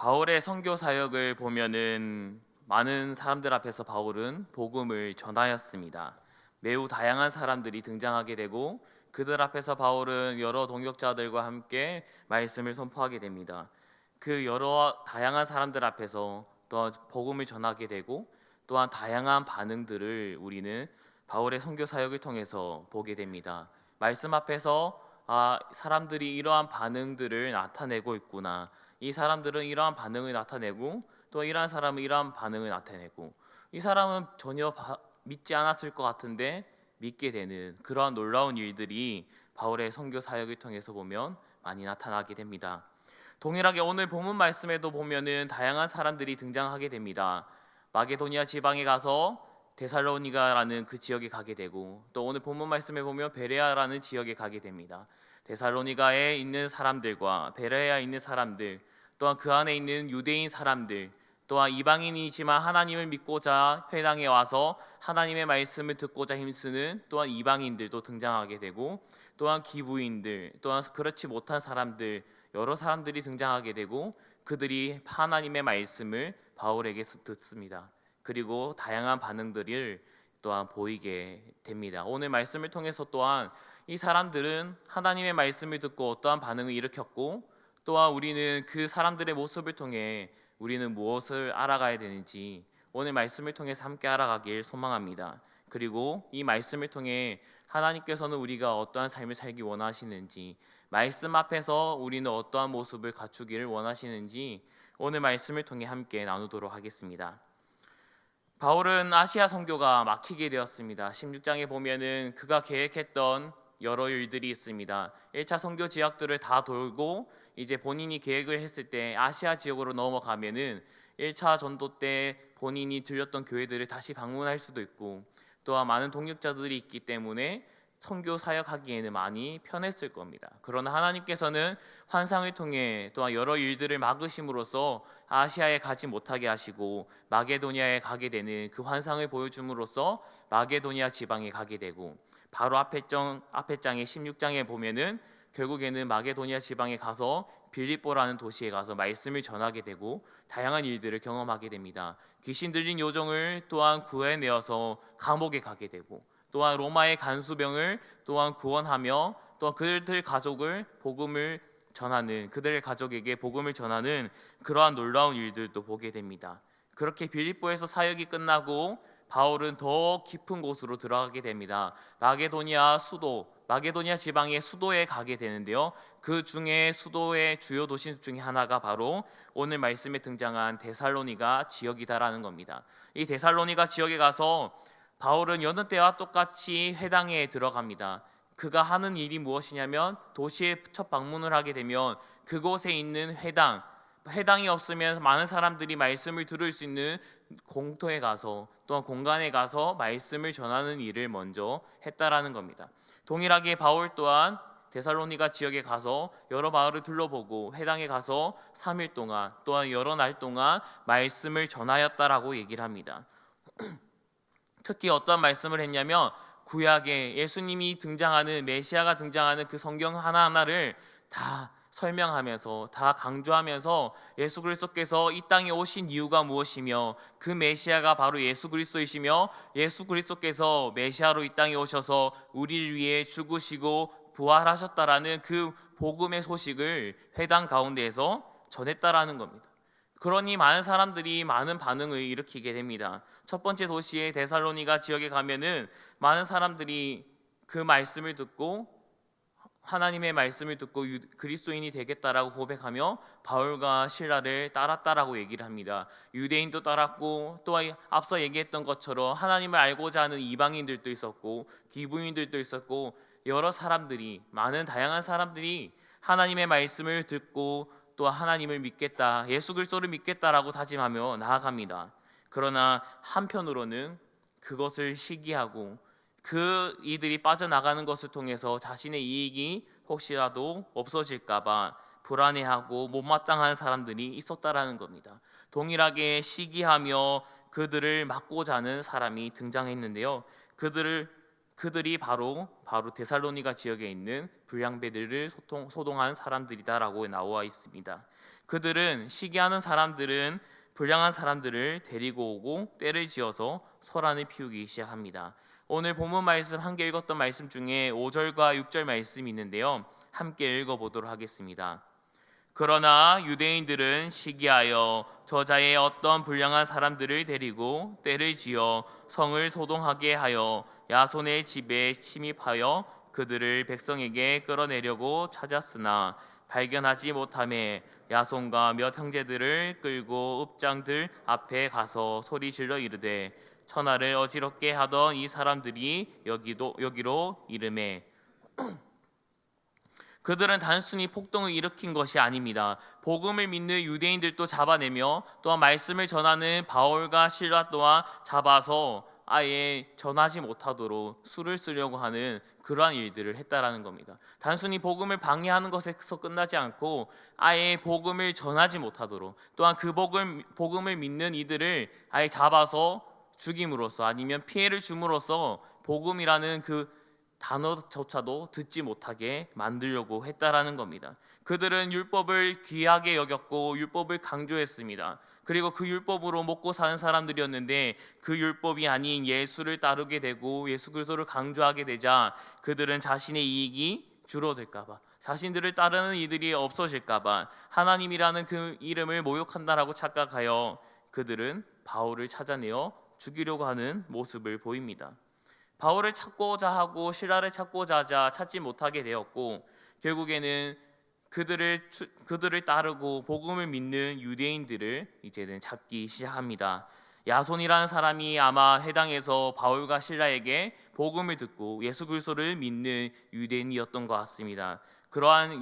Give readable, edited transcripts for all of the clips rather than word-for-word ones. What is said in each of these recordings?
바울의 선교 사역을 보면은 많은 사람들 앞에서 바울은 복음을 전하였습니다. 매우 다양한 사람들이 등장하게 되고 그들 앞에서 바울은 여러 동역자들과 함께 말씀을 선포하게 됩니다. 그 여러 다양한 사람들 앞에서 또 복음을 전하게 되고 또한 다양한 반응들을 우리는 바울의 선교 사역을 통해서 보게 됩니다. 말씀 앞에서 사람들이 이러한 반응들을 나타내고 있구나. 이 사람들은 이러한 반응을 나타내고 또 이러한 사람은 이러한 반응을 나타내고 이 사람은 전혀 믿지 않았을 것 같은데 믿게 되는 그러한 놀라운 일들이 바울의 선교 사역을 통해서 보면 많이 나타나게 됩니다. 동일하게 오늘 본문 말씀에도 보면은 다양한 사람들이 등장하게 됩니다. 마게도니아 지방에 가서 데살로니가라는 그 지역에 가게 되고 또 오늘 본문 말씀에 보면 베레아라는 지역에 가게 됩니다. 데살로니가에 있는 사람들과 베레아에 있는 사람들 또한 그 안에 있는 유대인 사람들 또한 이방인이지만 하나님을 믿고자 회당에 와서 하나님의 말씀을 듣고자 힘쓰는 또한 이방인들도 등장하게 되고 또한 기부인들 또한 그렇지 못한 사람들 여러 사람들이 등장하게 되고 그들이 하나님의 말씀을 바울에게서 듣습니다. 그리고 다양한 반응들을 또한 보이게 됩니다. 오늘 말씀을 통해서 또한 이 사람들은 하나님의 말씀을 듣고 어떠한 반응을 일으켰고 또한 우리는 그 사람들의 모습을 통해 우리는 무엇을 알아가야 되는지 오늘 말씀을 통해서 함께 알아가길 소망합니다. 그리고 이 말씀을 통해 하나님께서는 우리가 어떠한 삶을 살기 원하시는지 말씀 앞에서 우리는 어떠한 모습을 갖추기를 원하시는지 오늘 말씀을 통해 함께 나누도록 하겠습니다. 바울은 아시아 선교가 막히게 되었습니다. 16장에 보면은 그가 계획했던 여러 일들이 있습니다. 1차 선교 지역들을 다 돌고 이제 본인이 계획을 했을 때 아시아 지역으로 넘어가면은 1차 전도 때 본인이 들렸던 교회들을 다시 방문할 수도 있고 또한 많은 동역자들이 있기 때문에 선교 사역하기에는 많이 편했을 겁니다. 그러나 하나님께서는 환상을 통해 또한 여러 일들을 막으심으로써 아시아에 가지 못하게 하시고 마게도니아에 가게 되는 그 환상을 보여줌으로써 마게도니아 지방에 가게 되고 바로 앞에 장의 16장에 보면은 결국에는 마게도니아 지방에 가서 빌립보라는 도시에 가서 말씀을 전하게 되고 다양한 일들을 경험하게 됩니다. 귀신 들린 요정을 또한 구해내어서 감옥에 가게 되고 또한 로마의 간수병을 또한 구원하며 또 그들 가족을 복음을 전하는 그들의 가족에게 복음을 전하는 그러한 놀라운 일들도 보게 됩니다. 그렇게 빌립보에서 사역이 끝나고 바울은 더 깊은 곳으로 들어가게 됩니다. 마게도니아 지방의 수도에 가게 되는데요. 그 중에 수도의 주요 도시 중에 하나가 바로 오늘 말씀에 등장한 데살로니가 지역이다라는 겁니다. 이 데살로니가 지역에 가서 바울은 여느 때와 똑같이 회당에 들어갑니다. 그가 하는 일이 무엇이냐면 도시에 첫 방문을 하게 되면 그곳에 있는 회당이 없으면 많은 사람들이 말씀을 들을 수 있는 공터에 가서 또한 공간에 가서 말씀을 전하는 일을 먼저 했다라는 겁니다. 동일하게 바울 또한 데살로니가 지역에 가서 여러 마을을 둘러보고 회당에 가서 3일 동안 또한 여러 날 동안 말씀을 전하였다라고 얘기를 합니다. 특히 어떤 말씀을 했냐면 구약에 예수님이 등장하는 메시아가 등장하는 그 성경 하나하나를 다 설명하면서 다 강조하면서 예수 그리스도께서 이 땅에 오신 이유가 무엇이며 그 메시아가 바로 예수 그리스도이시며 예수 그리스도께서 메시아로 이 땅에 오셔서 우리를 위해 죽으시고 부활하셨다라는 그 복음의 소식을 회당 가운데에서 전했다라는 겁니다. 그러니 많은 사람들이 많은 반응을 일으키게 됩니다. 첫 번째 도시의 데살로니가 지역에 가면은 많은 사람들이 그 말씀을 듣고 하나님의 말씀을 듣고 그리스도인이 되겠다라고 고백하며 바울과 실라를 따랐다라고 얘기를 합니다. 유대인도 따랐고 또 앞서 얘기했던 것처럼 하나님을 알고자 하는 이방인들도 있었고 기부인들도 있었고 여러 사람들이 많은 다양한 사람들이 하나님의 말씀을 듣고 또 하나님을 믿겠다, 예수 그리스도를 믿겠다라고 다짐하며 나아갑니다. 그러나 한편으로는 그것을 시기하고 그 이들이 빠져나가는 것을 통해서 자신의 이익이 혹시라도 없어질까봐 불안해하고 못마땅한 사람들이 있었다라는 겁니다. 동일하게 시기하며 그들을 막고자 하는 사람이 등장했는데요. 그들이 바로 데살로니가 지역에 있는 불량배들을 소동한 사람들이다라고 나와 있습니다. 그들은 시기하는 사람들은 불량한 사람들을 데리고 오고 떼를 지어서 소란을 피우기 시작합니다. 오늘 본문 말씀 함께 읽었던 말씀 중에 5절과 6절 말씀이 있는데요. 함께 읽어보도록 하겠습니다. 그러나 유대인들은 시기하여 저자의 어떤 불량한 사람들을 데리고 떼를 지어 성을 소동하게 하여 야손의 집에 침입하여 그들을 백성에게 끌어내려고 찾았으나 발견하지 못하매 야손과 몇 형제들을 끌고 읍장들 앞에 가서 소리 질러 이르되 천하를 어지럽게 하던 이 사람들이 여기로 이르매 그들은 단순히 폭동을 일으킨 것이 아닙니다. 복음을 믿는 유대인들도 잡아내며 또한 말씀을 전하는 바울과 실라 또한 잡아서 아예 전하지 못하도록 수를 쓰려고 하는 그러한 일들을 했다라는 겁니다. 단순히 복음을 방해하는 것에서 끝나지 않고 아예 복음을 전하지 못하도록 또한 그 복음을 믿는 이들을 아예 잡아서 죽임으로써 아니면 피해를 줌으로써 복음이라는 그 단어조차도 듣지 못하게 만들려고 했다라는 겁니다. 그들은 율법을 귀하게 여겼고 율법을 강조했습니다. 그리고 그 율법으로 먹고 사는 사람들이었는데 그 율법이 아닌 예수를 따르게 되고 예수 그리스도를 강조하게 되자 그들은 자신의 이익이 줄어들까봐 자신들을 따르는 이들이 없어질까봐 하나님이라는 그 이름을 모욕한다라고 착각하여 그들은 바울을 찾아내어 죽이려고 하는 모습을 보입니다. 바울을 찾고자 하고 실라를 찾고자 하자 찾지 못하게 되었고 결국에는 그들을 따르고 복음을 믿는 유대인들을 이제는 잡기 시작합니다. 야손이라는 사람이 아마 해당해서 바울과 실라에게 복음을 듣고 예수 그리스도를 믿는 유대인이었던 것 같습니다. 그러한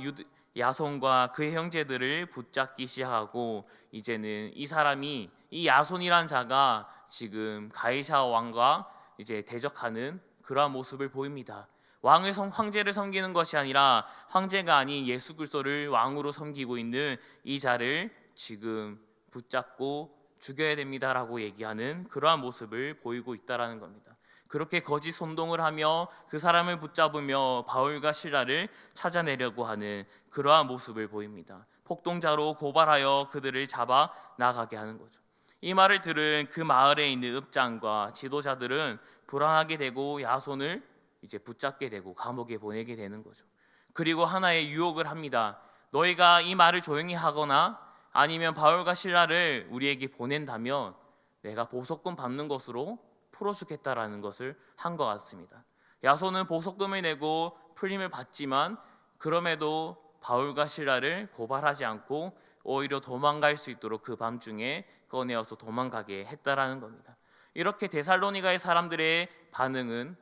야손과 그의 형제들을 붙잡기 시작하고 이제는 이 야손이라는 자가 지금 가이사 왕과 이제 대적하는 그러한 모습을 보입니다. 황제를 섬기는 것이 아니라 황제가 아닌 예수 그리스도를 왕으로 섬기고 있는 이 자를 지금 붙잡고 죽여야 됩니다라고 얘기하는 그러한 모습을 보이고 있다라는 겁니다. 그렇게 거짓 선동을 하며 그 사람을 붙잡으며 바울과 실라를 찾아내려고 하는 그러한 모습을 보입니다. 폭동자로 고발하여 그들을 잡아 나가게 하는 거죠. 이 말을 들은 그 마을에 있는 읍장과 지도자들은 불안하게 되고 야손을 이제 붙잡게 되고 감옥에 보내게 되는 거죠. 그리고 하나의 유혹을 합니다. 너희가 이 말을 조용히 하거나 아니면 바울과 실라를 우리에게 보낸다면 내가 보석금 받는 것으로 풀어주겠다라는 것을 한 것 같습니다. 야손은 보석금을 내고 풀림을 받지만 그럼에도 바울과 실라를 고발하지 않고 오히려 도망갈 수 있도록 그 밤중에 꺼내어서 도망가게 했다라는 겁니다. 이렇게 데살로니가의 사람들의 반응은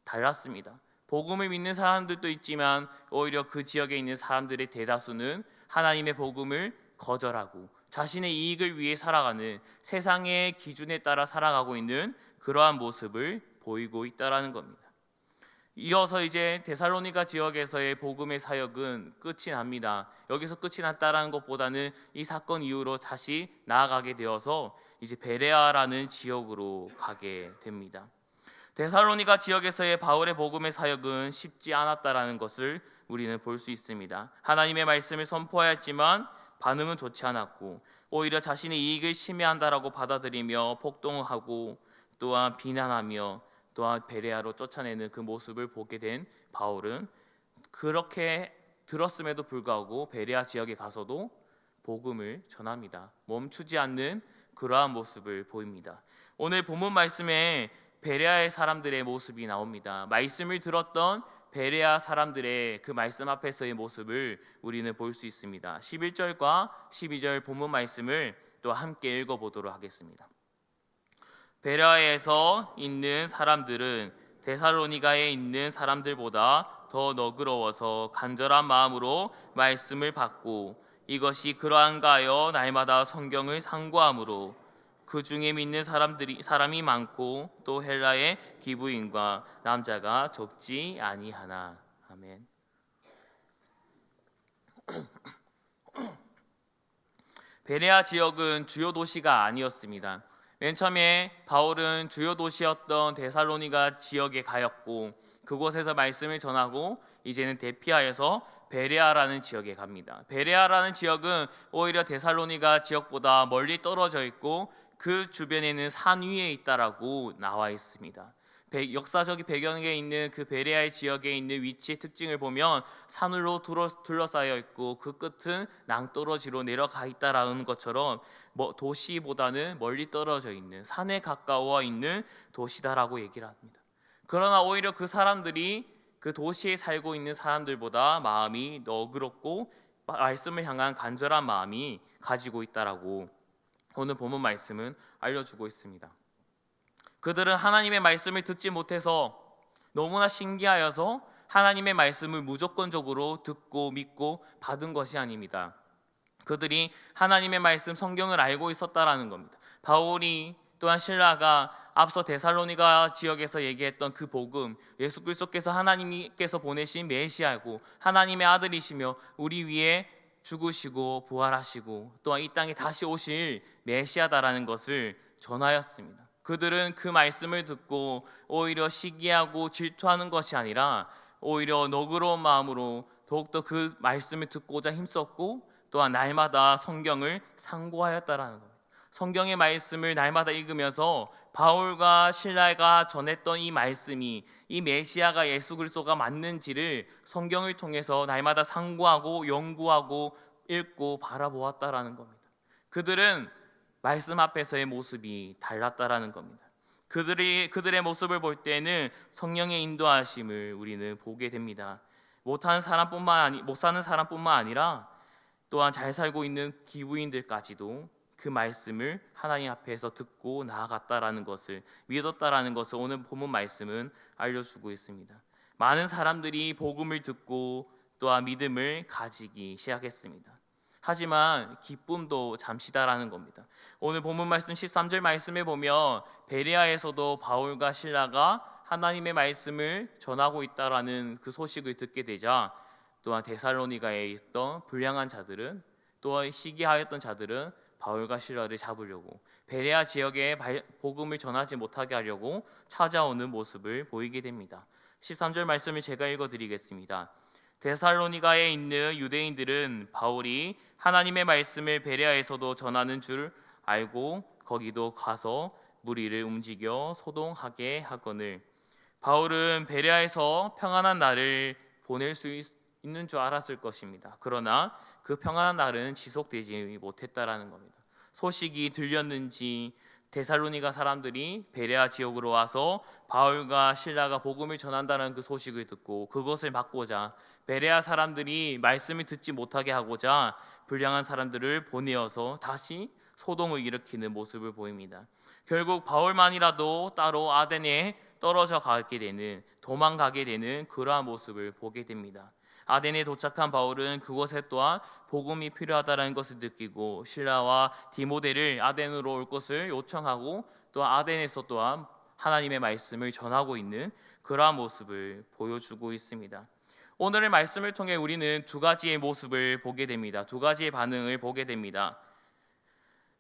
달랐습니다. 복음을 믿는 사람들도 있지만 오히려 그 지역에 있는 사람들의 대다수는 하나님의 복음을 거절하고 자신의 이익을 위해 살아가는 세상의 기준에 따라 살아가고 있는 그러한 모습을 보이고 있다라는 겁니다. 이어서 이제 데살로니가 지역에서의 복음의 사역은 끝이 납니다. 여기서 끝이 났다라는 것보다는 이 사건 이후로 다시 나아가게 되어서 이제 베레아라는 지역으로 가게 됩니다. 데살로니가 지역에서의 바울의 복음의 사역은 쉽지 않았다라는 것을 우리는 볼 수 있습니다. 하나님의 말씀을 선포하였지만 반응은 좋지 않았고 오히려 자신의 이익을 침해한다라고 받아들이며 폭동하고 또한 비난하며 또한 베레아로 쫓아내는 그 모습을 보게 된 바울은 그렇게 들었음에도 불구하고 베레아 지역에 가서도 복음을 전합니다. 멈추지 않는 그러한 모습을 보입니다. 오늘 본문 말씀에 베레아의 사람들의 모습이 나옵니다. 말씀을 들었던 베레아 사람들의 그 말씀 앞에서의 모습을 우리는 볼 수 있습니다. 11절과 12절 본문 말씀을 또 함께 읽어보도록 하겠습니다. 베레아에서 있는 사람들은 데살로니가에 있는 사람들보다 더 너그러워서 간절한 마음으로 말씀을 받고 이것이 그러한가 하여 날마다 성경을 상고함으로 그 중에 믿는 사람이 많고 또 헬라의 기부인과 남자가 적지 아니하나. 아멘. 베레아 지역은 주요 도시가 아니었습니다. 맨 처음에 바울은 주요 도시였던 데살로니가 지역에 가였고 그곳에서 말씀을 전하고 이제는 대피하여서 베레아라는 지역에 갑니다. 베레아라는 지역은 오히려 데살로니가 지역보다 멀리 떨어져 있고 그 주변에는 산 위에 있다라고 나와 있습니다. 역사적 배경에 있는 그 베레아의 지역에 있는 위치의 특징을 보면 산으로 둘러싸여 있고 그 끝은 낭떠러지로 내려가 있다라는 것처럼 도시보다는 멀리 떨어져 있는 산에 가까워 있는 도시다라고 얘기를 합니다. 그러나 오히려 그 사람들이 그 도시에 살고 있는 사람들보다 마음이 너그럽고 말씀을 향한 간절한 마음이 가지고 있다라고 오늘 본문 말씀은 알려주고 있습니다. 그들은 하나님의 말씀을 듣지 못해서 너무나 신기하여서 하나님의 말씀을 무조건적으로 듣고 믿고 받은 것이 아닙니다. 그들이 하나님의 말씀 성경을 알고 있었다라는 겁니다. 바울이 또한 신라가 앞서 데살로니가 지역에서 얘기했던 그 복음, 예수 그리스도께서 하나님께서 보내신 메시아고 하나님의 아들이시며 우리 위에 죽으시고 부활하시고 또한 이 땅에 다시 오실 메시아다라는 것을 전하였습니다. 그들은 그 말씀을 듣고 오히려 시기하고 질투하는 것이 아니라 오히려 너그러운 마음으로 더욱더 그 말씀을 듣고자 힘썼고 또한 날마다 성경을 상고하였다라는 겁니다. 성경의 말씀을 날마다 읽으면서 바울과 신라가 전했던 이 말씀이 이 메시아가 예수 그리스도가 맞는지를 성경을 통해서 날마다 상고하고 연구하고 읽고 바라보았다라는 겁니다. 그들은 말씀 앞에서의 모습이 달랐다라는 겁니다. 그들의 모습을 볼 때는 성령의 인도하심을 우리는 보게 됩니다. 못 사는 사람뿐만 아니라 또한 잘 살고 있는 기부인들까지도 그 말씀을 하나님 앞에서 듣고 나아갔다라는 것을 믿었다라는 것을 오늘 본문 말씀은 알려주고 있습니다. 많은 사람들이 복음을 듣고 또한 믿음을 가지기 시작했습니다. 하지만 기쁨도 잠시다라는 겁니다. 오늘 본문 말씀 13절 말씀에 보면 베레아에서도 바울과 신라가 하나님의 말씀을 전하고 있다라는 그 소식을 듣게 되자 또한 데살로니가에 있던 불량한 자들은 또한 시기하였던 자들은 바울과 신라를 잡으려고 베레아 지역에 복음을 전하지 못하게 하려고 찾아오는 모습을 보이게 됩니다. 13절 말씀을 제가 읽어드리겠습니다. 데살로니가에 있는 유대인들은 바울이 하나님의 말씀을 베레아에서도 전하는 줄 알고 거기도 가서 무리를 움직여 소동하게 하거늘. 바울은 베레아에서 평안한 날을 보낼 수 있는 줄 알았을 것입니다. 그러나 그 평안한 날은 지속되지 못했다라는 겁니다. 소식이 들렸는지 데살로니가 사람들이 베레아 지역으로 와서 바울과 신라가 복음을 전한다는 그 소식을 듣고 그것을 막고자 베레아 사람들이 말씀을 듣지 못하게 하고자 불량한 사람들을 보내어서 다시 소동을 일으키는 모습을 보입니다. 결국 바울만이라도 따로 아덴에 떨어져 가게 되는 도망가게 되는 그러한 모습을 보게 됩니다. 아덴에 도착한 바울은 그곳에 또한 복음이 필요하다는 것을 느끼고 신라와 디모데를 아덴으로 올 것을 요청하고 또 아덴에서 또한 하나님의 말씀을 전하고 있는 그러한 모습을 보여주고 있습니다. 오늘의 말씀을 통해 우리는 두 가지의 모습을 보게 됩니다. 두 가지의 반응을 보게 됩니다.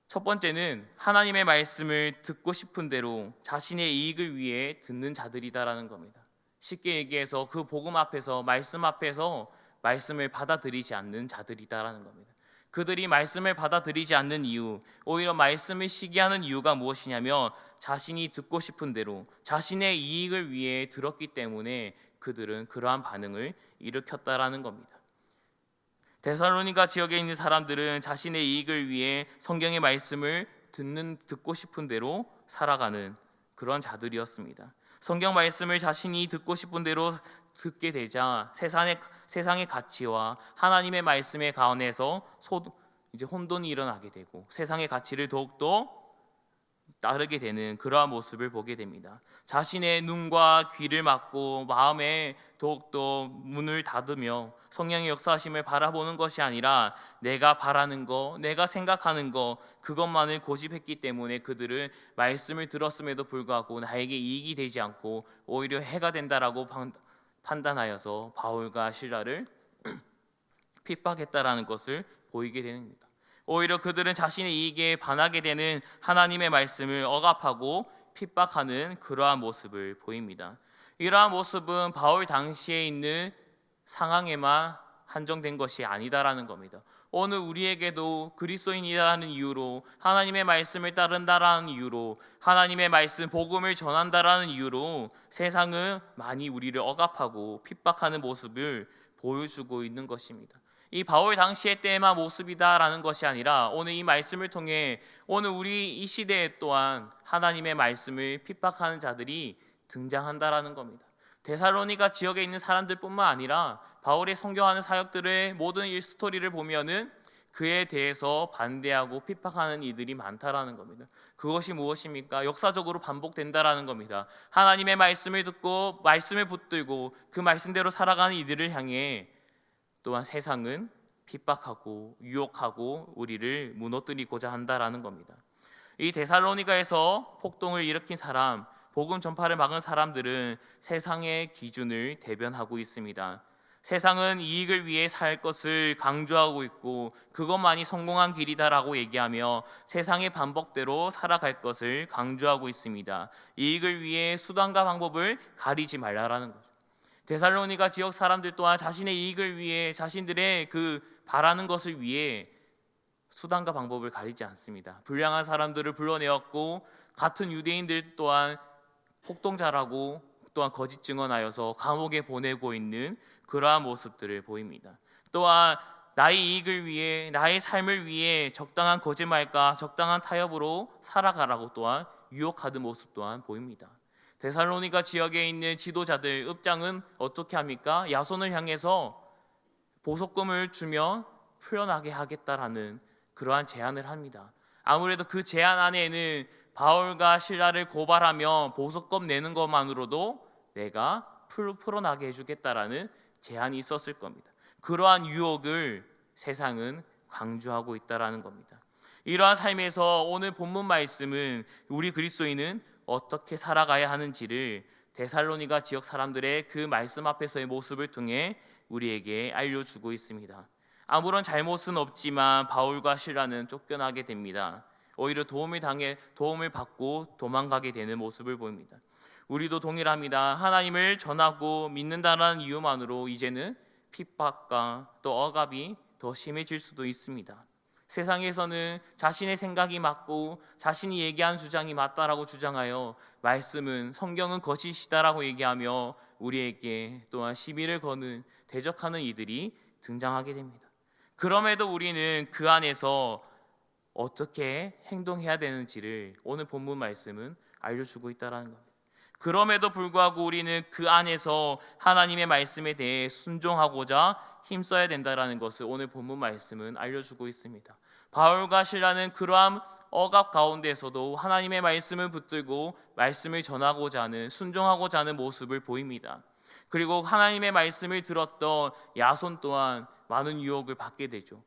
첫 번째는 하나님의 말씀을 듣고 싶은 대로 자신의 이익을 위해 듣는 자들이다라는 겁니다. 쉽게 얘기해서 그 복음 앞에서 말씀 앞에서 말씀을 받아들이지 않는 자들이다라는 겁니다. 그들이 말씀을 받아들이지 않는 이유, 오히려 말씀을 시기하는 이유가 무엇이냐면 자신이 듣고 싶은 대로 자신의 이익을 위해 들었기 때문에 그들은 그러한 반응을 일으켰다라는 겁니다. 데살로니가 지역에 있는 사람들은 자신의 이익을 위해 성경의 말씀을 듣고 싶은 대로 살아가는 그런 자들이었습니다. 성경 말씀을 자신이 듣고 싶은 대로 듣게 되자 세상의 가치와 하나님의 말씀의 가운데서 이제 혼돈이 일어나게 되고 세상의 가치를 더욱더 따르게 되는 그러한 모습을 보게 됩니다. 자신의 눈과 귀를 막고 마음에 더욱더 문을 닫으며 성령의 역사하심을 바라보는 것이 아니라 내가 바라는 거, 내가 생각하는 거 그것만을 고집했기 때문에 그들은 말씀을 들었음에도 불구하고 나에게 이익이 되지 않고 오히려 해가 된다라고 판단하여서 바울과 실라를 핍박했다라는 것을 보이게 됩니다. 오히려 그들은 자신의 이익에 반하게 되는 하나님의 말씀을 억압하고 핍박하는 그러한 모습을 보입니다. 이러한 모습은 바울 당시에 있는 상황에만 한정된 것이 아니다라는 겁니다. 오늘 우리에게도 그리스도인이라는 이유로, 하나님의 말씀을 따른다라는 이유로, 하나님의 말씀 복음을 전한다라는 이유로 세상은 많이 우리를 억압하고 핍박하는 모습을 보여주고 있는 것입니다. 이 바울 당시의 때만 모습이다라는 것이 아니라 오늘 이 말씀을 통해 오늘 우리 이 시대에 또한 하나님의 말씀을 핍박하는 자들이 등장한다라는 겁니다. 데살로니가 지역에 있는 사람들뿐만 아니라 바울이 선교하는 사역들의 모든 일 스토리를 보면은 그에 대해서 반대하고 핍박하는 이들이 많다라는 겁니다. 그것이 무엇입니까? 역사적으로 반복된다라는 겁니다. 하나님의 말씀을 듣고 말씀을 붙들고 그 말씀대로 살아가는 이들을 향해 또한 세상은 핍박하고 유혹하고 우리를 무너뜨리고자 한다라는 겁니다. 이 데살로니가에서 폭동을 일으킨 사람, 복음 전파를 막은 사람들은 세상의 기준을 대변하고 있습니다. 세상은 이익을 위해 살 것을 강조하고 있고 그것만이 성공한 길이다라고 얘기하며 세상의 반복대로 살아갈 것을 강조하고 있습니다. 이익을 위해 수단과 방법을 가리지 말라라는 거죠. 데살로니가 지역 사람들 또한 자신의 이익을 위해 자신들의 그 바라는 것을 위해 수단과 방법을 가리지 않습니다. 불량한 사람들을 불러내었고 같은 유대인들 또한 폭동자라고 또한 거짓 증언하여서 감옥에 보내고 있는 그러한 모습들을 보입니다. 또한 나의 이익을 위해 나의 삶을 위해 적당한 거짓말과 적당한 타협으로 살아가라고 또한 유혹하는 모습 또한 보입니다. 데살로니가 지역에 있는 지도자들 읍장은 어떻게 합니까? 야손을 향해서 보석금을 주면 풀려나게 하겠다라는 그러한 제안을 합니다. 아무래도 그 제안 안에는 바울과 실라를 고발하면 보석금 내는 것만으로도 내가 풀어나게 해주겠다라는 제안이 있었을 겁니다. 그러한 유혹을 세상은 강조하고 있다라는 겁니다. 이러한 삶에서 오늘 본문 말씀은 우리 그리스도인은 어떻게 살아가야 하는지를 데살로니가 지역 사람들의 그 말씀 앞에서의 모습을 통해 우리에게 알려주고 있습니다. 아무런 잘못은 없지만 바울과 실라는 쫓겨나게 됩니다. 오히려 도움을 받고 도망가게 되는 모습을 보입니다. 우리도 동일합니다. 하나님을 전하고 믿는다는 이유만으로 이제는 핍박과 또 억압이 더 심해질 수도 있습니다. 세상에서는 자신의 생각이 맞고 자신이 얘기한 주장이 맞다라고 주장하여 말씀은 성경은 거짓이다라고 얘기하며 우리에게 또한 시비를 거는 대적하는 이들이 등장하게 됩니다. 그럼에도 우리는 그 안에서 어떻게 행동해야 되는지를 오늘 본문 말씀은 알려주고 있다는 겁니다. 그럼에도 불구하고 우리는 그 안에서 하나님의 말씀에 대해 순종하고자 힘써야 된다는 것을 오늘 본문 말씀은 알려주고 있습니다. 바울과 실라는 그러한 억압 가운데서도 하나님의 말씀을 붙들고 말씀을 전하고자 하는 순종하고자 하는 모습을 보입니다. 그리고 하나님의 말씀을 들었던 야손 또한 많은 유혹을 받게 되죠.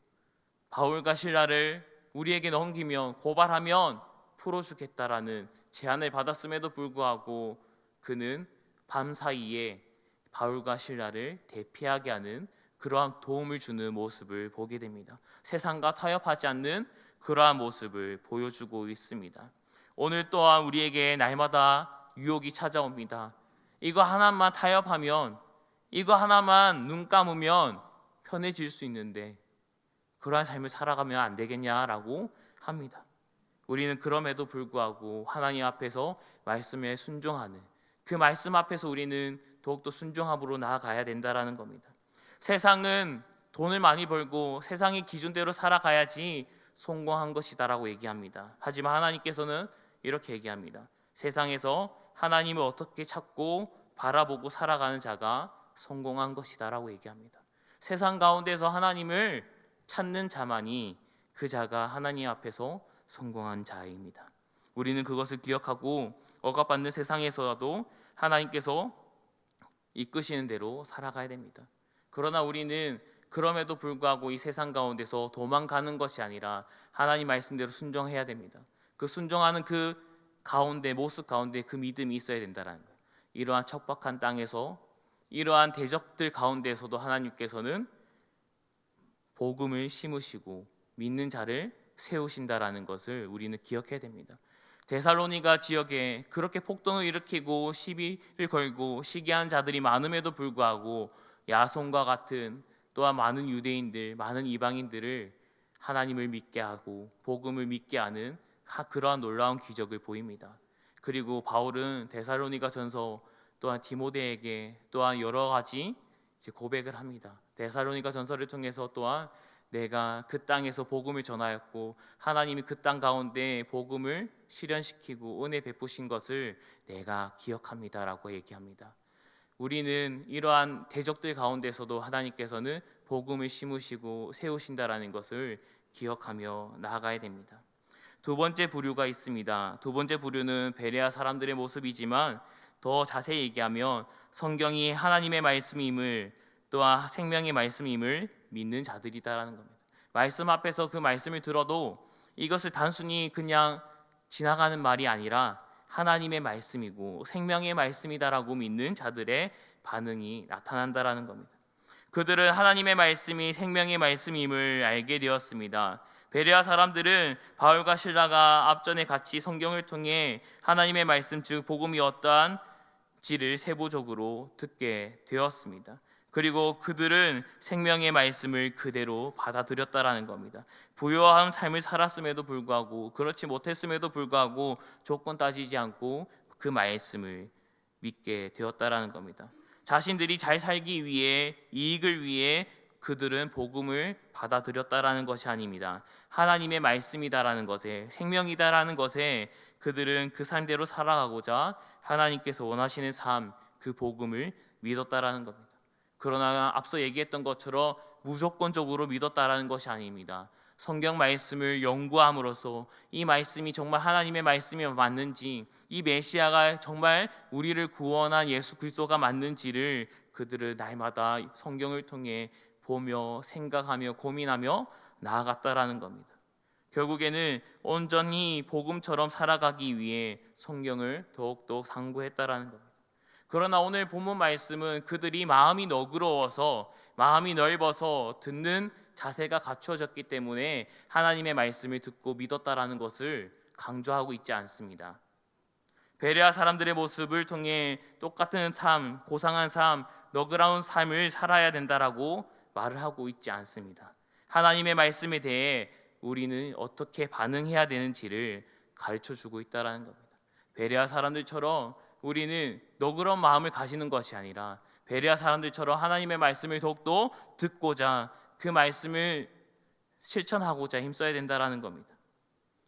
바울과 실라를 우리에게 넘기면 고발하면 풀어주겠다라는 제안을 받았음에도 불구하고 그는 밤사이에 바울과 실라를 대피하게 하는 그러한 도움을 주는 모습을 보게 됩니다. 세상과 타협하지 않는 그러한 모습을 보여주고 있습니다. 오늘 또한 우리에게 날마다 유혹이 찾아옵니다. 이거 하나만 타협하면, 이거 하나만 눈 감으면 편해질 수 있는데 그러한 삶을 살아가면 안 되겠냐라고 합니다. 우리는 그럼에도 불구하고 하나님 앞에서 말씀에 순종하는 그 말씀 앞에서 우리는 더욱더 순종함으로 나아가야 된다라는 겁니다. 세상은 돈을 많이 벌고 세상의 기준대로 살아가야지 성공한 것이다라고 얘기합니다. 하지만 하나님께서는 이렇게 얘기합니다. 세상에서 하나님을 어떻게 찾고 바라보고 살아가는 자가 성공한 것이다라고 얘기합니다. 세상 가운데서 하나님을 찾는 자만이 그 자가 하나님 앞에서 성공한 자입니다. 우리는 그것을 기억하고 억압받는 세상에서도 하나님께서 이끄시는 대로 살아가야 됩니다. 그러나 우리는 그럼에도 불구하고 이 세상 가운데서 도망가는 것이 아니라 하나님 말씀대로 순종해야 됩니다. 그 순종하는 그 가운데 모습 가운데 그 믿음이 있어야 된다는 거예요. 이러한 척박한 땅에서 이러한 대적들 가운데서도 하나님께서는 복음을 심으시고 믿는 자를 세우신다라는 것을 우리는 기억해야 됩니다. 데살로니가 지역에 그렇게 폭동을 일으키고 시비를 걸고 시기한 자들이 많음에도 불구하고 야손과 같은 또한 많은 유대인들, 많은 이방인들을 하나님을 믿게 하고 복음을 믿게 하는 그러한 놀라운 기적을 보입니다. 그리고 바울은 데살로니가 전서 또한 디모데에게 또한 여러 가지 고백을 합니다. 데살로니가 전서를 통해서 또한 내가 그 땅에서 복음을 전하였고 하나님이 그 땅 가운데 복음을 실현시키고 은혜 베푸신 것을 내가 기억합니다라고 얘기합니다. 우리는 이러한 대적들 가운데서도 하나님께서는 복음을 심으시고 세우신다라는 것을 기억하며 나아가야 됩니다. 두 번째 부류가 있습니다. 두 번째 부류는 베레아 사람들의 모습이지만 더 자세히 얘기하면 성경이 하나님의 말씀임을 또한 생명의 말씀임을 믿는 자들이다라는 겁니다. 말씀 앞에서 그 말씀을 들어도 이것을 단순히 그냥 지나가는 말이 아니라 하나님의 말씀이고 생명의 말씀이다라고 믿는 자들의 반응이 나타난다라는 겁니다. 그들은 하나님의 말씀이 생명의 말씀임을 알게 되었습니다. 베레아 사람들은 바울과 실라가 앞전에 같이 성경을 통해 하나님의 말씀 즉 복음이 어떠한지를 세부적으로 듣게 되었습니다. 그리고 그들은 생명의 말씀을 그대로 받아들였다라는 겁니다. 부유한 삶을 살았음에도 불구하고 그렇지 못했음에도 불구하고 조건 따지지 않고 그 말씀을 믿게 되었다라는 겁니다. 자신들이 잘 살기 위해 이익을 위해 그들은 복음을 받아들였다라는 것이 아닙니다. 하나님의 말씀이다라는 것에 생명이다라는 것에 그들은 그 삶대로 살아가고자 하나님께서 원하시는 삶 그 복음을 믿었다라는 겁니다. 그러나 앞서 얘기했던 것처럼 무조건적으로 믿었다라는 것이 아닙니다. 성경 말씀을 연구함으로써 이 말씀이 정말 하나님의 말씀이 맞는지 이 메시아가 정말 우리를 구원한 예수 그리스도가 맞는지를 그들은 날마다 성경을 통해 보며 생각하며 고민하며 나아갔다라는 겁니다. 결국에는 온전히 복음처럼 살아가기 위해 성경을 더욱더 상고했다라는 겁니다. 그러나 오늘 본문 말씀은 그들이 마음이 너그러워서 마음이 넓어서 듣는 자세가 갖추어졌기 때문에 하나님의 말씀을 듣고 믿었다라는 것을 강조하고 있지 않습니다. 베레아 사람들의 모습을 통해 똑같은 삶, 고상한 삶, 너그러운 삶을 살아야 된다라고 말을 하고 있지 않습니다. 하나님의 말씀에 대해 우리는 어떻게 반응해야 되는지를 가르쳐주고 있다는 겁니다. 베레아 사람들처럼 우리는 너그러운 마음을 가지는 것이 아니라 베레아 사람들처럼 하나님의 말씀을 더욱더 듣고자 그 말씀을 실천하고자 힘써야 된다는 겁니다.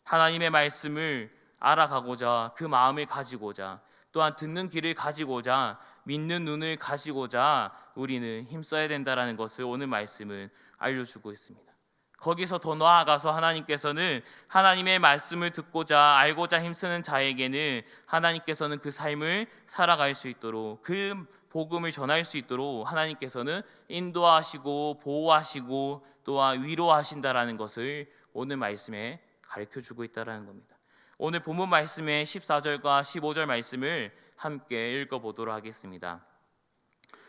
하나님의 말씀을 알아가고자 그 마음을 가지고자 또한 듣는 귀를 가지고자 믿는 눈을 가지고자 우리는 힘써야 된다는 것을 오늘 말씀은 알려주고 있습니다. 거기서 더 나아가서 하나님께서는 하나님의 말씀을 듣고자 알고자 힘쓰는 자에게는 하나님께서는 그 삶을 살아갈 수 있도록 그 복음을 전할 수 있도록 하나님께서는 인도하시고 보호하시고 또한 위로하신다라는 것을 오늘 말씀에 가르쳐주고 있다는 겁니다. 오늘 본문 말씀의 14절과 15절 말씀을 함께 읽어보도록 하겠습니다.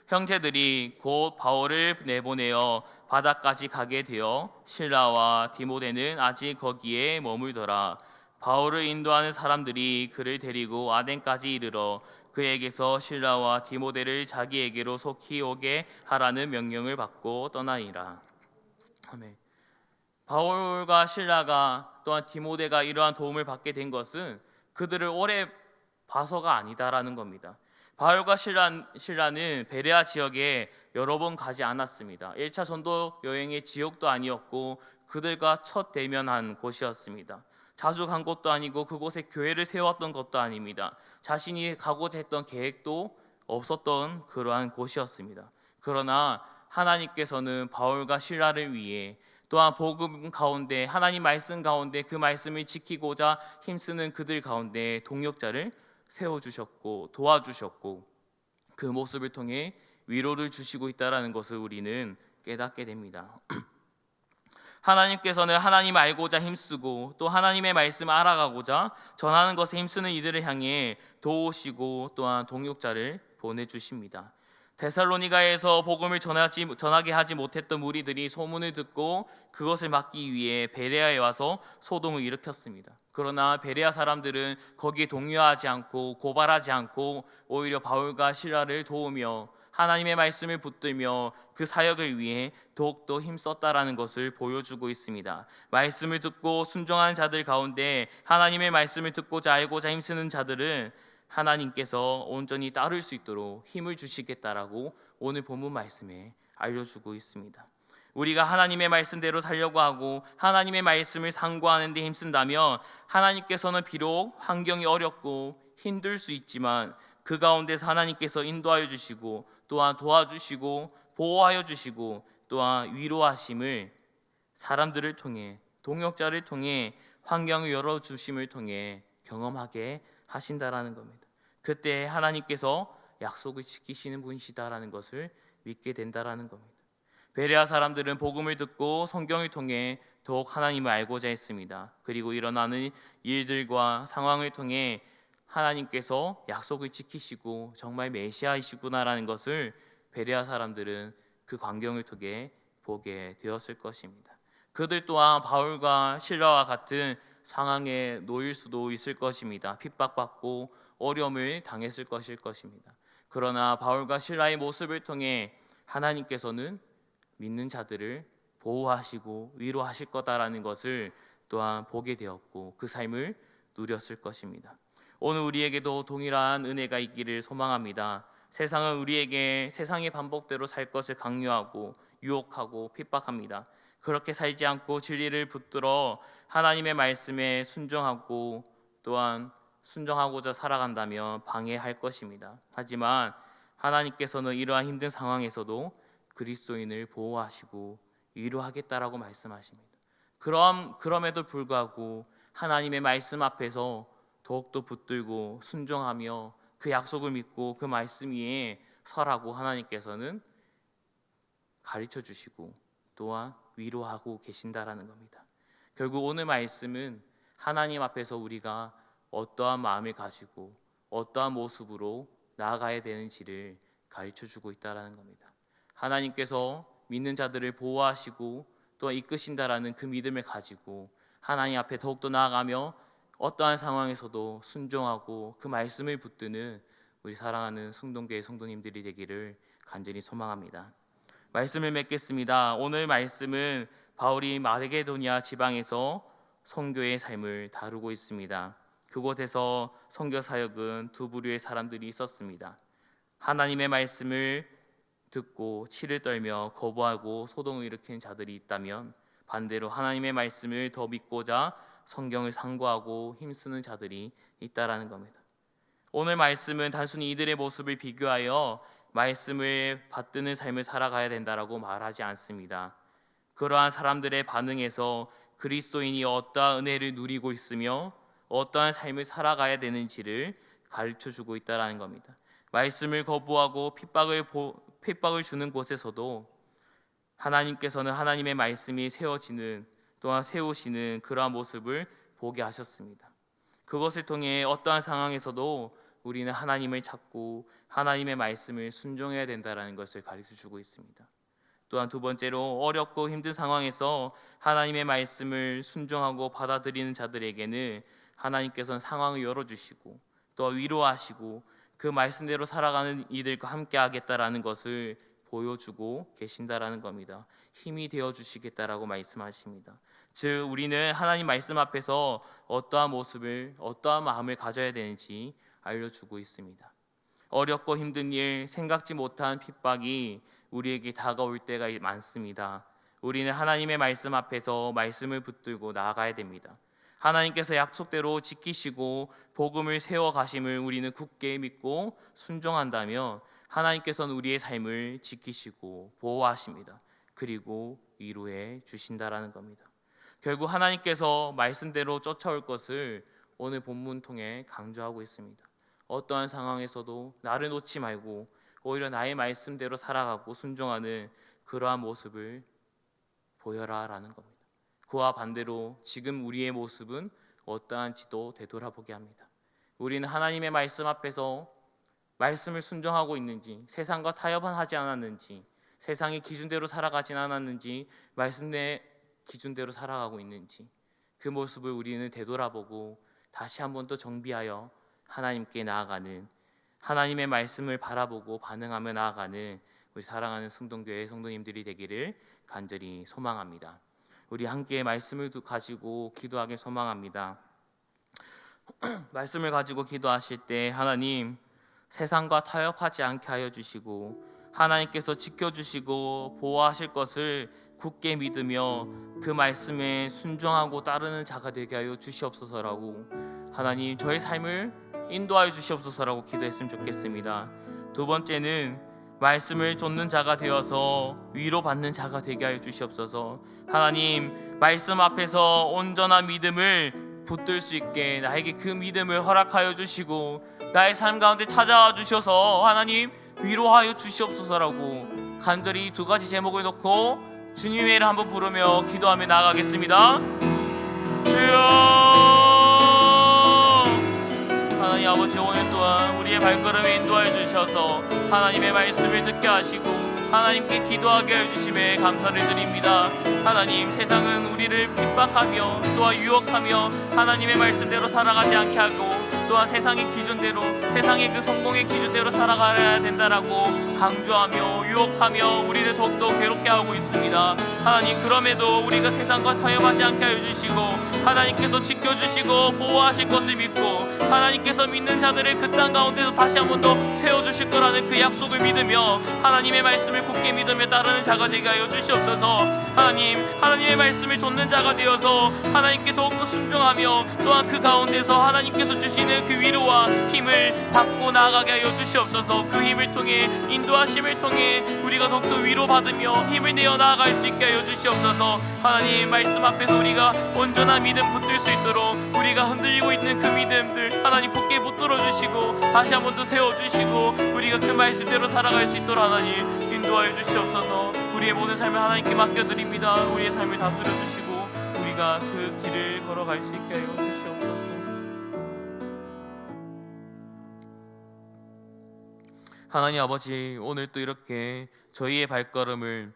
형제들이 곧 바울을 내보내어 바다까지 가게 되어 실라와 디모데는 아직 거기에 머물더라. 바울을 인도하는 사람들이 그를 데리고 아덴까지 이르러 그에게서 실라와 디모데를 자기에게로 속히 오게 하라는 명령을 받고 떠나니라. 아멘. 바울과 실라가 또한 디모데가 이러한 도움을 받게 된 것은 그들을 오래 봐서가 아니다라는 겁니다. 바울과 실라는 베레아 지역에 여러 번 가지 않았습니다. 1차 전도 여행의 지역도 아니었고 그들과 첫 대면한 곳이었습니다. 자주 간 곳도 아니고 그곳에 교회를 세웠던 것도 아닙니다. 자신이 가고자 했던 계획도 없었던 그러한 곳이었습니다. 그러나 하나님께서는 바울과 실라를 위해 또한 복음 가운데 하나님 말씀 가운데 그 말씀을 지키고자 힘쓰는 그들 가운데 동역자를 세워주셨고 도와주셨고 그 모습을 통해 위로를 주시고 있다는 것을 우리는 깨닫게 됩니다. 하나님께서는 하나님 알고자 힘쓰고 또 하나님의 말씀을 알아가고자 전하는 것에 힘쓰는 이들을 향해 도우시고 또한 동역자를 보내주십니다. 데살로니가에서 복음을 전하게 하지 못했던 무리들이 소문을 듣고 그것을 막기 위해 베레아에 와서 소동을 일으켰습니다. 그러나 베레아 사람들은 거기에 동요하지 않고 고발하지 않고 오히려 바울과 실라를 도우며 하나님의 말씀을 붙들며 그 사역을 위해 더욱더 힘썼다라는 것을 보여주고 있습니다. 말씀을 듣고 순종하는 자들 가운데 하나님의 말씀을 듣고자 알고자 힘쓰는 자들은 하나님께서 온전히 따를 수 있도록 힘을 주시겠다라고 오늘 본문 말씀에 알려주고 있습니다. 우리가 하나님의 말씀대로 살려고 하고 하나님의 말씀을 상고하는 데 힘쓴다면 하나님께서는 비록 환경이 어렵고 힘들 수 있지만 그 가운데서 하나님께서 인도하여 주시고 또한 도와주시고 보호하여 주시고 또한 위로하심을 사람들을 통해 동역자를 통해 환경을 열어주심을 통해 경험하게 하신다라는 겁니다. 그때 하나님께서 약속을 지키시는 분이시다라는 것을 믿게 된다라는 겁니다. 베레아 사람들은 복음을 듣고 성경을 통해 더욱 하나님을 알고자 했습니다. 그리고 일어나는 일들과 상황을 통해 하나님께서 약속을 지키시고 정말 메시아이시구나라는 것을 베레아 사람들은 그 광경을 통해 보게 되었을 것입니다. 그들 또한 바울과 실라와 같은 상황에 놓일 수도 있을 것입니다. 핍박받고 어려움을 당했을 것입니다. 그러나 바울과 실라의 모습을 통해 하나님께서는 믿는 자들을 보호하시고 위로하실 거다라는 것을 또한 보게 되었고 그 삶을 누렸을 것입니다. 오늘 우리에게도 동일한 은혜가 있기를 소망합니다. 세상은 우리에게 세상의 반복대로 살 것을 강요하고 유혹하고 핍박합니다. 그렇게 살지 않고 진리를 붙들어 하나님의 말씀에 순종하고 또한 순종하고자 살아간다면 방해할 것입니다. 하지만 하나님께서는 이러한 힘든 상황에서도 그리스도인을 보호하시고 위로하겠다라고 말씀하십니다. 그럼에도 불구하고 하나님의 말씀 앞에서 더욱더 붙들고 순종하며 그 약속을 믿고 그 말씀 위에 설하고 하나님께서는 가르쳐 주시고 또한 위로하고 계신다라는 겁니다. 결국 오늘 말씀은 하나님 앞에서 우리가 어떠한 마음을 가지고 어떠한 모습으로 나아가야 되는지를 가르쳐 주고 있다라는 겁니다. 하나님께서 믿는 자들을 보호하시고 또 이끄신다라는 그 믿음을 가지고 하나님 앞에 더욱더 나아가며 어떠한 상황에서도 순종하고 그 말씀을 붙드는 우리 사랑하는 승동교회 성도님들이 되기를 간절히 소망합니다. 말씀을 맺겠습니다. 오늘 말씀은 바울이 마게도니아 지방에서 선교의 삶을 다루고 있습니다. 그곳에서 선교 사역은 두 부류의 사람들이 있었습니다. 하나님의 말씀을 듣고 치를 떨며 거부하고 소동을 일으키는 자들이 있다면 반대로 하나님의 말씀을 더 믿고자 성경을 상고하고 힘쓰는 자들이 있다라는 겁니다. 오늘 말씀은 단순히 이들의 모습을 비교하여 말씀을 받드는 삶을 살아가야 된다라고 말하지 않습니다. 그러한 사람들의 반응에서 그리스도인이 어떠한 은혜를 누리고 있으며 어떠한 삶을 살아가야 되는지를 가르쳐주고 있다는 겁니다. 말씀을 거부하고 핍박을 주는 곳에서도 하나님께서는 하나님의 말씀이 세워지는 또한 세우시는 그러한 모습을 보게 하셨습니다. 그것을 통해 어떠한 상황에서도 우리는 하나님을 찾고 하나님의 말씀을 순종해야 된다는 것을 가르쳐주고 있습니다. 또한 두 번째로 어렵고 힘든 상황에서 하나님의 말씀을 순종하고 받아들이는 자들에게는 하나님께서는 상황을 열어주시고 또 위로하시고 그 말씀대로 살아가는 이들과 함께 하겠다라는 것을 보여주고 계신다라는 겁니다. 힘이 되어주시겠다라고 말씀하십니다. 즉 우리는 하나님 말씀 앞에서 어떠한 모습을 어떠한 마음을 가져야 되는지 알려주고 있습니다. 어렵고 힘든 일, 생각지 못한 핍박이 우리에게 다가올 때가 많습니다. 우리는 하나님의 말씀 앞에서 말씀을 붙들고 나아가야 됩니다. 하나님께서 약속대로 지키시고 복음을 세워 가심을 우리는 굳게 믿고 순종한다면 하나님께서는 우리의 삶을 지키시고 보호하십니다. 그리고 위로해 주신다라는 겁니다. 결국 하나님께서 말씀대로 쫓아올 것을 오늘 본문 통해 강조하고 있습니다. 어떠한 상황에서도 나를 놓지 말고 오히려 나의 말씀대로 살아가고 순종하는 그러한 모습을 보여라라는 겁니다. 그와 반대로 지금 우리의 모습은 어떠한지도 되돌아보게 합니다. 우리는 하나님의 말씀 앞에서 말씀을 순종하고 있는지, 세상과 타협하지 않았는지, 세상의 기준대로 살아가진 않았는지, 말씀의 기준대로 살아가고 있는지, 그 모습을 우리는 되돌아보고 다시 한번 또 정비하여 하나님께 나아가는, 하나님의 말씀을 바라보고 반응하며 나아가는 우리 사랑하는 승동교회 성도님들이 되기를 간절히 소망합니다. 우리 함께 말씀을 가지고 기도하길 소망합니다. 말씀을 가지고 기도하실 때 하나님, 세상과 타협하지 않게 하여 주시고 하나님께서 지켜주시고 보호하실 것을 굳게 믿으며 그 말씀에 순종하고 따르는 자가 되게 하여 주시옵소서라고, 하나님 저의 삶을 인도하여 주시옵소서라고 기도했으면 좋겠습니다. 두 번째는 말씀을 좇는 자가 되어서 위로받는 자가 되게 하여 주시옵소서. 하나님, 말씀 앞에서 온전한 믿음을 붙들 수 있게 나에게 그 믿음을 허락하여 주시고 나의 삶 가운데 찾아와 주셔서 하나님 위로하여 주시옵소서라고 간절히 두 가지 제목을 놓고 주님의 이름 한번 부르며 기도하며 나아가겠습니다. 주여, 하나님 아버지, 오늘 또한 우리의 발걸음을 인도하여 주셔서 하나님의 말씀을 듣게 하시고 하나님께 기도하게 해주심에 감사를 드립니다. 하나님, 세상은 우리를 핍박하며 또한 유혹하며 하나님의 말씀대로 살아가지 않게 하고 또한 세상의 기준대로, 세상의 그 성공의 기준대로 살아가야 된다라고 강조하며 유혹하며 우리를 더욱더 괴롭게 하고 있습니다. 하나님, 그럼에도 우리가 세상과 타협하지 않게 해주시고 하나님께서 지켜주시고 보호하실 것을 믿고 하나님께서 믿는 자들을 그 땅 가운데서 다시 한 번 더 세워주실 거라는 그 약속을 믿으며 하나님의 말씀을 굳게 믿으며 따르는 자가 되게 하여 주시옵소서. 하나님, 하나님의 말씀을 좇는 자가 되어서 하나님께 더욱더 순종하며 또한 그 가운데서 하나님께서 주시는 그 위로와 힘을 받고 나아가게 하여 주시옵소서. 그 힘을 통해, 인도하심을 통해 우리가 더욱더 위로받으며 힘을 내어 나아갈 수 있게 하여 주시옵소서. 하나님, 말씀 앞에서 우리가 온전한 믿음 붙들 수 있도록 우리가 흔들리고 있는 그 믿음들 하나님 굳게 붙들어 주시고 다시 한 번 더 세워주시고 우리가 그 말씀대로 살아갈 수 있도록 하나님 인도하여 주시옵소서. 우리의 모든 삶을 하나님께 맡겨드립니다. 우리의 삶을 다스려 주시고 우리가 그 길을 걸어갈 수 있게 하여 주시옵소서. 하나님 아버지, 오늘 또 이렇게 저희의 발걸음을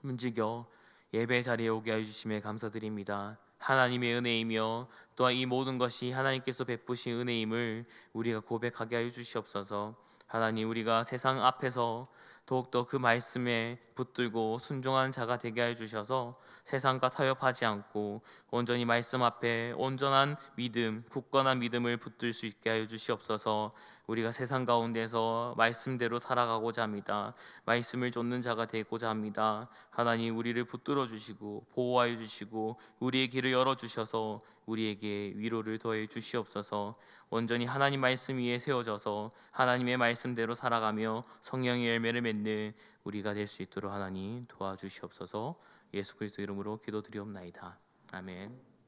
움직여 예배 자리에 오게 하여 주심에 감사드립니다. 하나님의 은혜이며 또한 이 모든 것이 하나님께서 베푸신 은혜임을 우리가 고백하게 하여 주시옵소서. 하나님, 우리가 세상 앞에서 더욱더 그 말씀에 붙들고 순종하는 자가 되게 하여 주셔서 세상과 타협하지 않고 온전히 말씀 앞에 온전한 믿음, 굳건한 믿음을 붙들 수 있게 하여 주시옵소서. 우리가 세상 가운데서 말씀대로 살아가고자 합니다. 말씀을 좇는 자가 되고자 합니다. 하나님, 우리를 붙들어 주시고 보호하여 주시고 우리의 길을 열어 주셔서 우리에게 위로를 더해 주시옵소서. 온전히 하나님 말씀 위에 세워져서 하나님의 말씀대로 살아가며 성령의 열매를 맺는 우리가 될 수 있도록 하나님 도와주시옵소서. 예수 그리스도 이름으로 기도드리옵나이다. 아멘.